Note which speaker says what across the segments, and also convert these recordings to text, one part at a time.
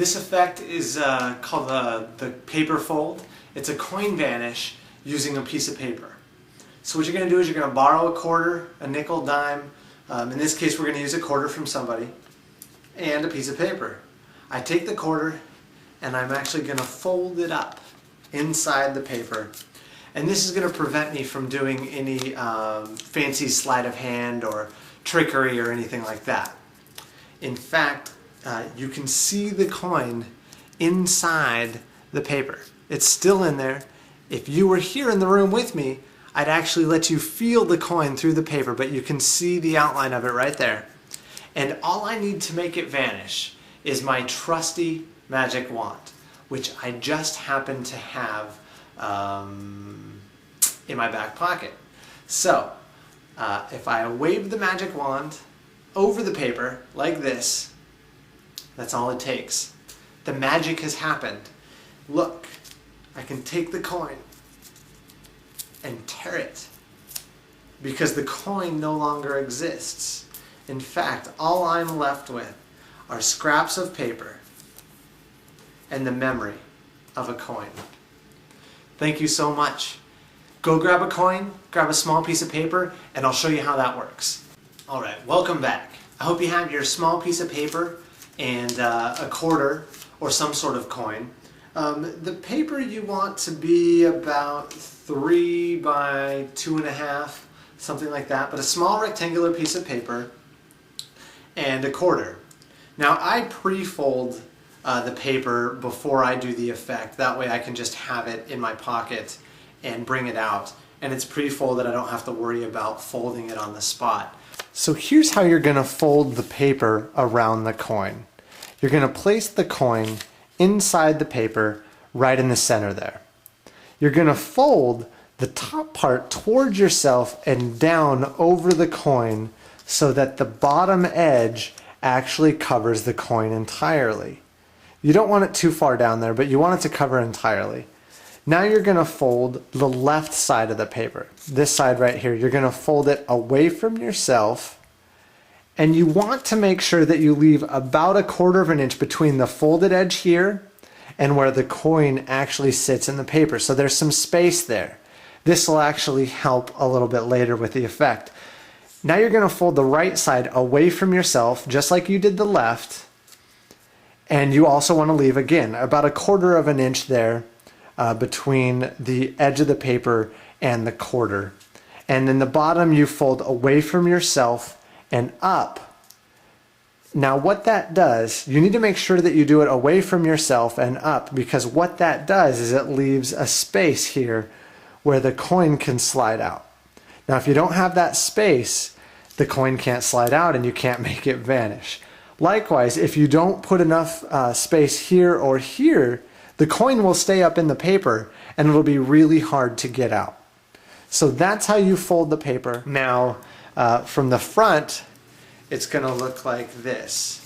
Speaker 1: This effect is called the paper fold. It's a coin vanish using a piece of paper. So what you're going to do is you're going to borrow a quarter, a nickel, dime. In this case we're going to use a quarter from somebody, and a piece of paper. I take the quarter and I'm actually going to fold it up inside the paper. And this is going to prevent me from doing any fancy sleight of hand or trickery or anything like that. In fact, you can see the coin inside the paper. It's still in there. If you were here in the room with me, I'd actually let you feel the coin through the paper, but you can see the outline of it right there. And all I need to make it vanish is my trusty magic wand, which I just happen to have in my back pocket. So, if I wave the magic wand over the paper like this, that's all it takes. The magic has happened. Look, I can take the coin and tear it because the coin no longer exists. In fact, all I'm left with are scraps of paper and the memory of a coin. Thank you so much. Go grab a coin, grab a small piece of paper, and I'll show you how that works. Alright, welcome back. I hope you have your small piece of paper and a quarter or some sort of coin. The paper you want to be about 3 by 2.5, something like that, but a small rectangular piece of paper and a quarter. Now I pre-fold the paper before I do the effect. That way I can just have it in my pocket and bring it out. And it's pre-folded, I don't have to worry about folding it on the spot. So here's how you're going to fold the paper around the coin. You're going to place the coin inside the paper right in the center there. You're going to fold the top part towards yourself and down over the coin so that the bottom edge actually covers the coin entirely. You don't want it too far down there, but you want it to cover entirely. Now you're going to fold the left side of the paper, this side right here. You're going to fold it away from yourself, and you want to make sure that you leave about 1/4 inch between the folded edge here and where the coin actually sits in the paper. So there's some space there. This will actually help a little bit later with the effect. Now you're going to fold the right side away from yourself, just like you did the left, and you also want to leave, again, about 1/4 inch there between the edge of the paper and the quarter. And then the bottom you fold away from yourself and up. Now what that does, you need to make sure that you do it away from yourself and up, because what that does is it leaves a space here where the coin can slide out. Now if you don't have that space, the coin can't slide out and you can't make it vanish. Likewise, if you don't put enough space here or here, the coin will stay up in the paper and it'll be really hard to get out. So that's how you fold the paper. Now from the front, it's going to look like this.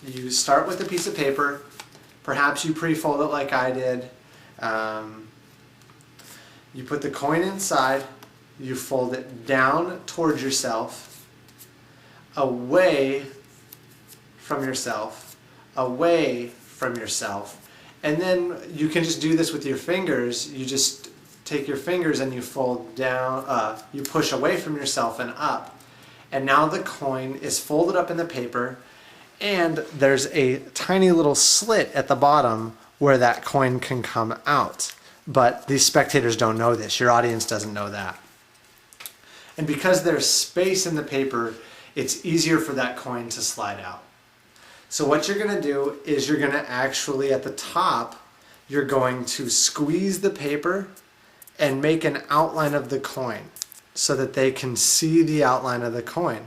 Speaker 1: You start with a piece of paper. Perhaps you pre-fold it like I did. You put the coin inside. You fold it down towards yourself, away from yourself, away from yourself. And then you can just do this with your fingers. You just take your fingers and you fold down, you push away from yourself and up. And now the coin is folded up in the paper, and there's a tiny little slit at the bottom where that coin can come out. But these spectators don't know this. Your audience doesn't know that. And because there's space in the paper, it's easier for that coin to slide out. So what you're going to do is you're going to actually, at the top, you're going to squeeze the paper and make an outline of the coin so that they can see the outline of the coin.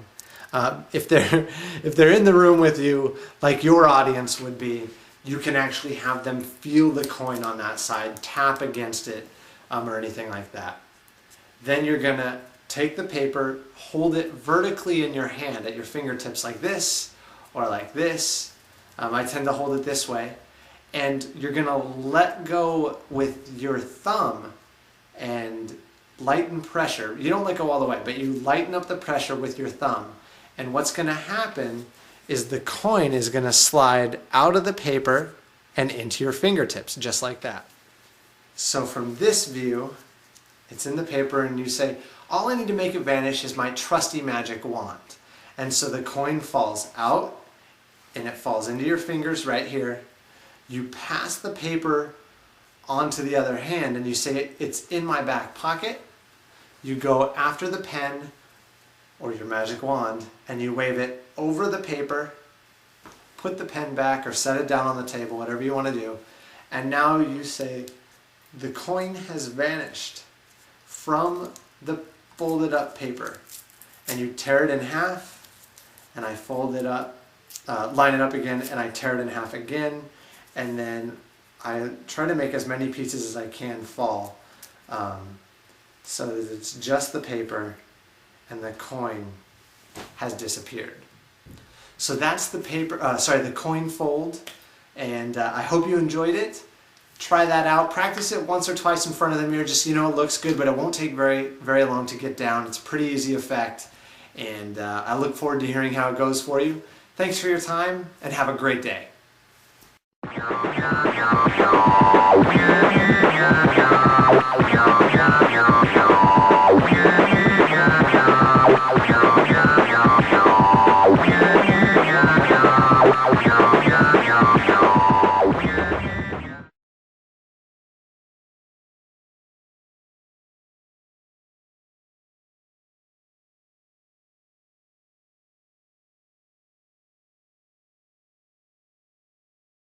Speaker 1: If they're in the room with you, like your audience would be, you can actually have them feel the coin on that side, tap against it, or anything like that. Then you're going to take the paper, hold it vertically in your hand at your fingertips like this, or like this. I tend to hold it this way. And you're going to let go with your thumb and lighten pressure. You don't let go all the way, but you lighten up the pressure with your thumb. And what's going to happen is the coin is going to slide out of the paper and into your fingertips, just like that. So from this view, it's in the paper and you say, all I need to make it vanish is my trusty magic wand. And so the coin falls out and it falls into your fingers right here. You pass the paper onto the other hand and you say, it's in my back pocket. You go after the pen or your magic wand and you wave it over the paper, put the pen back or set it down on the table, whatever you want to do. And now you say, the coin has vanished from the folded up paper. And you tear it in half and I fold it up, line it up again and I tear it in half again. And then I try to make as many pieces as I can fall so that it's just the paper and the coin has disappeared. So that's the the coin fold, and I hope you enjoyed it. Try that out. Practice it once or twice in front of the mirror just so you know it looks good, but it won't take very long to get down. It's a pretty easy effect, and I look forward to hearing how it goes for you. Thanks for your time, and have a great day.